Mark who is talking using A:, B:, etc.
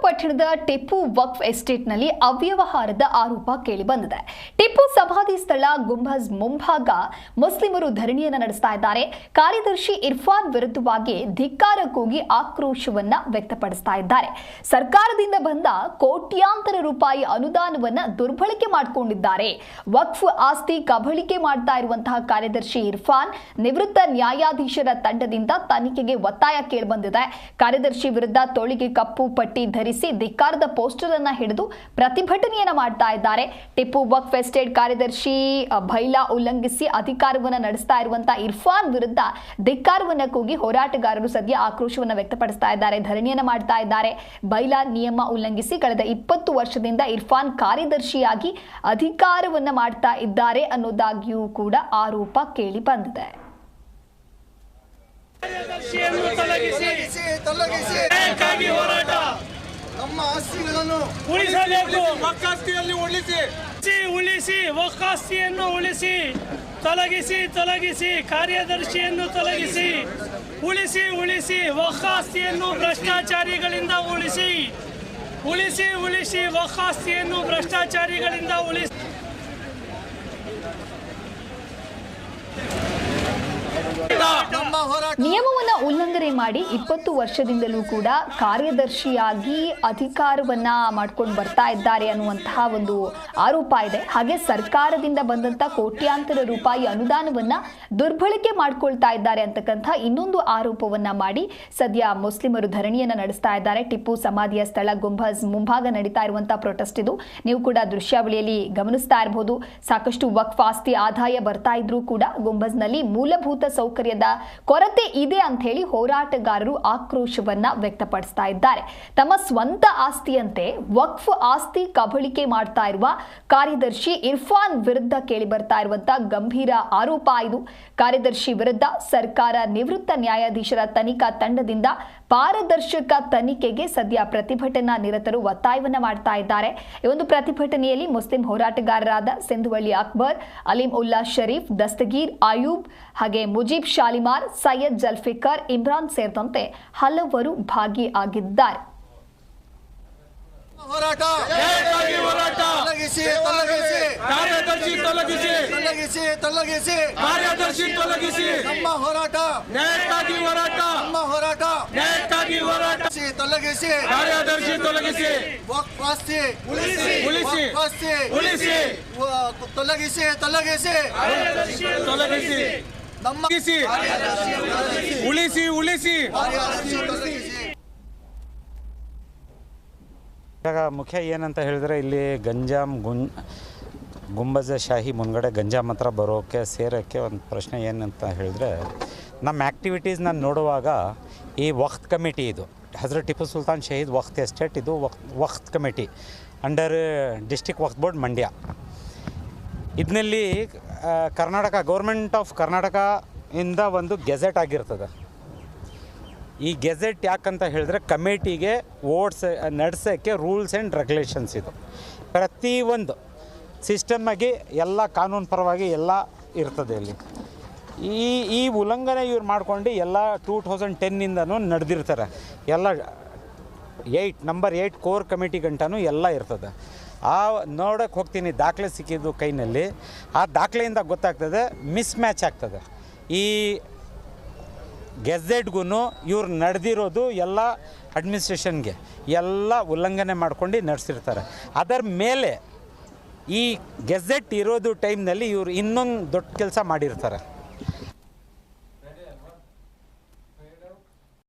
A: ಪಟ್ಟಣದ ಟಿಪ್ಪು ವಕ್ಫ್ ಎಸ್ಟೇಟ್ನಲ್ಲಿ ಅವ್ಯವಹಾರದ ಆರೋಪ ಕೇಳಿಬಂದಿದೆ. ಟಿಪ್ಪು ಸಮಾಧಿ ಸ್ಥಳ ಗುಂಬಜ್ ಮುಂಭಾಗ ಮುಸ್ಲಿಮರು ಧರಣಿಯನ್ನು ನಡೆಸ್ತಾ ಇದ್ದಾರೆ. ಕಾರ್ಯದರ್ಶಿ ಇರ್ಫಾನ್ ವಿರುದ್ಧವಾಗಿ ಧಿಕ್ಕಾರ ಕೂಗಿ ಆಕ್ರೋಶವನ್ನ ವ್ಯಕ್ತಪಡಿಸ್ತಾ ಇದ್ದಾರೆ. ಸರ್ಕಾರದಿಂದ ಬಂದ ಕೋಟ್ಯಾಂತರ ರೂಪಾಯಿ ಅನುದಾನವನ್ನ ದುರ್ಬಳಕೆ ಮಾಡಿಕೊಂಡಿದ್ದಾರೆ. ವಕ್ಫ್ ಆಸ್ತಿ ಕಬಳಿಕೆ ಮಾಡ್ತಾ ಇರುವಂತಹ ಕಾರ್ಯದರ್ಶಿ ಇರ್ಫಾನ್ ನಿವೃತ್ತ ನ್ಯಾಯಾಧೀಶರ ತಂಡದಿಂದ ತನಿಖೆಗೆ ಒತ್ತಾಯ ಕೇಳಿಬಂದಿದೆ. ಕಾರ್ಯದರ್ಶಿ ವಿರುದ್ಧ ತೋಳಿಗೆ ಕಪ್ಪು ಪಟ್ಟಿ ಧರಿಸಿ ಧಿಕ್ಕಾರದ ಪೋಸ್ಟರ್ ಅನ್ನು ಹಿಡಿದು ಪ್ರತಿಭಟನೆಯನ್ನ ಮಾಡ್ತಾ ಇದ್ದಾರೆ. ಟಿಪ್ಪು ವಕ್ಫ್ ಎಸ್ಟೇಟ್ ಕಾರ್ಯದರ್ಶಿ ಬೈಲಾ ಉಲ್ಲಂಘಿಸಿ ಅಧಿಕಾರವನ್ನು ನಡೆಸ್ತಾ ಇರುವಂತಹ ಇರ್ಫಾನ್ ವಿರುದ್ಧ ಧಿಕ್ಕಾರವನ್ನ ಕೂಗಿ ಹೋರಾಟಗಾರರು ಸದ್ಯ ಆಕ್ರೋಶವನ್ನು ವ್ಯಕ್ತಪಡಿಸ್ತಾ ಇದ್ದಾರೆ, ಧರಣಿಯನ್ನ ಮಾಡ್ತಾ ಇದ್ದಾರೆ. ಬೈಲಾ ನಿಯಮ ಉಲ್ಲಂಘಿಸಿ ಕಳೆದ 20 ವರ್ಷದಿಂದ ಇರ್ಫಾನ್ ಕಾರ್ಯದರ್ಶಿಯಾಗಿ ಅಧಿಕಾರವನ್ನ ಮಾಡ್ತಾ ಇದ್ದಾರೆ ಅನ್ನೋದಾಗಿಯೂ ಕೂಡ ಆರೋಪ ಕೇಳಿ ಬಂದಿದೆ.
B: ನಮ್ಮ ಆಸ್ತಿಗಳನ್ನು
C: ಉಳಿಸಬೇಕು. ವಕ್ಫಾಸ್ತಿಯನ್ನು ಉಳಿಸಿ ವಕ್ಫಾಸ್ತಿಯನ್ನು ಉಳಿಸಿ ತೊಲಗಿಸಿ ಕಾರ್ಯದರ್ಶಿಯನ್ನು ತೊಲಗಿಸಿ ಉಳಿಸಿ ವಕ್ಫಾಸ್ತಿಯನ್ನು ಭ್ರಷ್ಟಾಚಾರಿಗಳಿಂದ ಉಳಿಸಿ ವಕ್ಫಾಸ್ತಿಯನ್ನು ಭ್ರಷ್ಟಾಚಾರಿಗಳಿಂದ ಉಳಿಸಿ.
A: ನಿಯಮವನ್ನ ಉಲ್ಲಂಘನೆ ಮಾಡಿ 20 ವರ್ಷದಿಂದಲೂ ಕೂಡ ಕಾರ್ಯದರ್ಶಿಯಾಗಿ ಅಧಿಕಾರವನ್ನ ಮಾಡ್ಕೊಂಡು ಬರ್ತಾ ಇದ್ದಾರೆ ಅನ್ನುವಂತಹ ಒಂದು ಆರೋಪ ಇದೆ. ಹಾಗೆ ಸರ್ಕಾರದಿಂದ ಬಂದಂತ ಕೋಟ್ಯಾಂತರ ರೂಪಾಯಿ ಅನುದಾನವನ್ನ ದುರ್ಬಳಕೆ ಮಾಡ್ಕೊಳ್ತಾ ಇದ್ದಾರೆ ಅಂತಕ್ಕಂಥ ಇನ್ನೊಂದು ಆರೋಪವನ್ನ ಮಾಡಿ ಸದ್ಯ ಮುಸ್ಲಿಮರು ಧರಣಿಯನ್ನ ನಡೆಸ್ತಾ ಇದ್ದಾರೆ. ಟಿಪ್ಪು ಸಮಾಧಿಯ ಸ್ಥಳ ಗುಂಬಜ್ ಮುಂಭಾಗ ನಡೀತಾ ಇರುವಂತಹ ಪ್ರೊಟೆಸ್ಟ್ ಇದು. ನೀವು ಕೂಡ ದೃಶ್ಯಾವಳಿಯಲ್ಲಿ ಗಮನಿಸ್ತಾ ಇರಬಹುದು. ಸಾಕಷ್ಟು ವಕ್ಫ್ ಆಸ್ತಿ ಆದಾಯ ಬರ್ತಾ ಇದ್ರೂ ಕೂಡ ಗುಂಬಜ್ನಲ್ಲಿ ಮೂಲಭೂತ ಸೌಕರ್ಯದ ಕೊರತೆ ಇದೆ ಅಂತ ಹೇಳಿ ಹೋರಾಟಗಾರರು ಆಕ್ರೋಶವನ್ನ ವ್ಯಕ್ತಪಡಿಸ್ತಾ ಇದ್ದಾರೆ. ತಮ್ಮ ಸ್ವಂತ ಆಸ್ತಿಯಂತೆ ವಕ್ಫ್ ಆಸ್ತಿ ಕಬಳಿಕೆ ಮಾಡ್ತಾ ಇರುವ ಕಾರ್ಯದರ್ಶಿ ಇರ್ಫಾನ್ ವಿರುದ್ಧ ಕೇಳಿ ಬರ್ತಾ ಇರುವಂತಹ ಗಂಭೀರ ಆರೋಪ ಇದು. ಕಾರ್ಯದರ್ಶಿ ವಿರುದ್ಧ ಸರ್ಕಾರ ನಿವೃತ್ತ ನ್ಯಾಯಾಧೀಶರ ತನಿಖಾ ತಂಡದಿಂದ ಪಾರದರ್ಶಕ ತನಿಖೆಗೆ ಸದ್ಯ ಪ್ರತಿಭಟನಾ ನಿರತರು ಒತ್ತಾಯವನ್ನ ಮಾಡ್ತಾ ಇದ್ದಾರೆ. ಈ ಒಂದು ಪ್ರತಿಭಟನೆಯಲ್ಲಿ ಮುಸ್ಲಿಂ ಹೋರಾಟಗಾರರಾದ ಸಿಂಧುವಳ್ಳಿ ಅಕ್ಬರ್, ಅಲೀಂ ಉಲ್ಲಾ ಶರೀಫ್, ದಸ್ತಗೀರ್ ಆಯೂಬ್, ಹಾಗೆ ಮುಜೀಬ್ ಶಾಲಿಮಾರ್, ಸೈಯದ್ ಜಲ್ಫಿಕರ್, ಇಮ್ರಾನ್ ಸೇರಿದಂತೆ ಹಲವರು ಭಾಗಿಯಾಗಿದ್ದಾರೆ.
B: ಹೋರಾಟ ನಮ್ಮ ಹೋರಾಟ ತೊಲಗಿಸಿ ವಕ್ಫ್ ಆಸ್ತಿ ತೊಲಗಿಸಿ ನಮ್ಮ
C: ಉಳಿಸಿ.
D: ಇವಾಗ ಮುಖ್ಯ ಏನಂತ ಹೇಳಿದ್ರೆ ಇಲ್ಲಿ ಗಂಜಾಮ್ ಗುಂಬಜ ಶಾಹಿ ಮುಂದ್ಗಡೆ ಗಂಜಾಮ್ ಹತ್ರ ಸೇರೋಕ್ಕೆ ಒಂದು ಪ್ರಶ್ನೆ ಏನಂತ ಹೇಳಿದ್ರೆ, ನಮ್ಮ ಆ್ಯಕ್ಟಿವಿಟೀಸ್ ನಾನು ನೋಡುವಾಗ ಈ ವಕ್ಫ್ ಕಮಿಟಿ ಇದು ಹಜರತ್ ಟಿಪ್ಪು ಸುಲ್ತಾನ್ ಶಹೀದ್ ವಕ್ಫ್ ಎಸ್ಟೇಟ್, ಇದು ವಕ್ಫ್ ಕಮಿಟಿ ಅಂಡರ್ ಡಿಸ್ಟ್ರಿಕ್ಟ್ ವಕ್ಫ್ ಬೋರ್ಡ್ ಮಂಡ್ಯ. ಇದರಲ್ಲಿ ಗೌರ್ಮೆಂಟ್ ಆಫ್ ಕರ್ನಾಟಕ ಇಂದ ಒಂದು ಗೆಜೆಟ್ ಆಗಿರ್ತದೆ. ಈ ಗೆಜೆಟ್ ಯಾಕಂತ ಹೇಳಿದ್ರೆ ಕಮಿಟಿಗೆ ನಡೆಸೋಕ್ಕೆ ರೂಲ್ಸ್ ಆ್ಯಂಡ್ ರೆಗ್ಯುಲೇಷನ್ಸ್ ಇದು. ಪ್ರತಿಯೊಂದು ಸಿಸ್ಟಮ್ಮಾಗಿ ಎಲ್ಲ ಕಾನೂನು ಪರವಾಗಿ ಎಲ್ಲ ಇರ್ತದೆ ಇಲ್ಲಿ. ಈ ಉಲ್ಲಂಘನೆ ಇವ್ರು ಮಾಡ್ಕೊಂಡು ಎಲ್ಲ 2010ಇಂದನೂ ನಡೆದಿರ್ತಾರೆ. ಎಲ್ಲ ನಂಬರ್ 8 ಕೋರ್ ಕಮಿಟಿ ಗಂಟನೂ ಎಲ್ಲ ಇರ್ತದೆ. ನೋಡೋಕ್ಕೆ ಹೋಗ್ತೀನಿ, ದಾಖಲೆ ಸಿಕ್ಕಿದ್ದು ಕೈನಲ್ಲಿ. ಆ ದಾಖಲೆಯಿಂದ ಗೊತ್ತಾಗ್ತದೆ ಮಿಸ್ ಮ್ಯಾಚ್ ಆಗ್ತದೆ. ಈ ಗೆಜೆಟ್ಗೂ ಇವ್ರು ನಡೆದಿರೋದು ಎಲ್ಲ ಅಡ್ಮಿನಿಸ್ಟ್ರೇಷನ್ಗೆ ಎಲ್ಲ ಉಲ್ಲಂಘನೆ ಮಾಡ್ಕೊಂಡು ನಡೆಸಿರ್ತಾರೆ. ಅದರ ಮೇಲೆ ಈ ಗೆಜೆಟ್ ಇರೋದು ಟೈಮ್ನಲ್ಲಿ ಇವರು ಇನ್ನೊಂದು ದೊಡ್ಡ ಕೆಲಸ ಮಾಡಿರ್ತಾರೆ.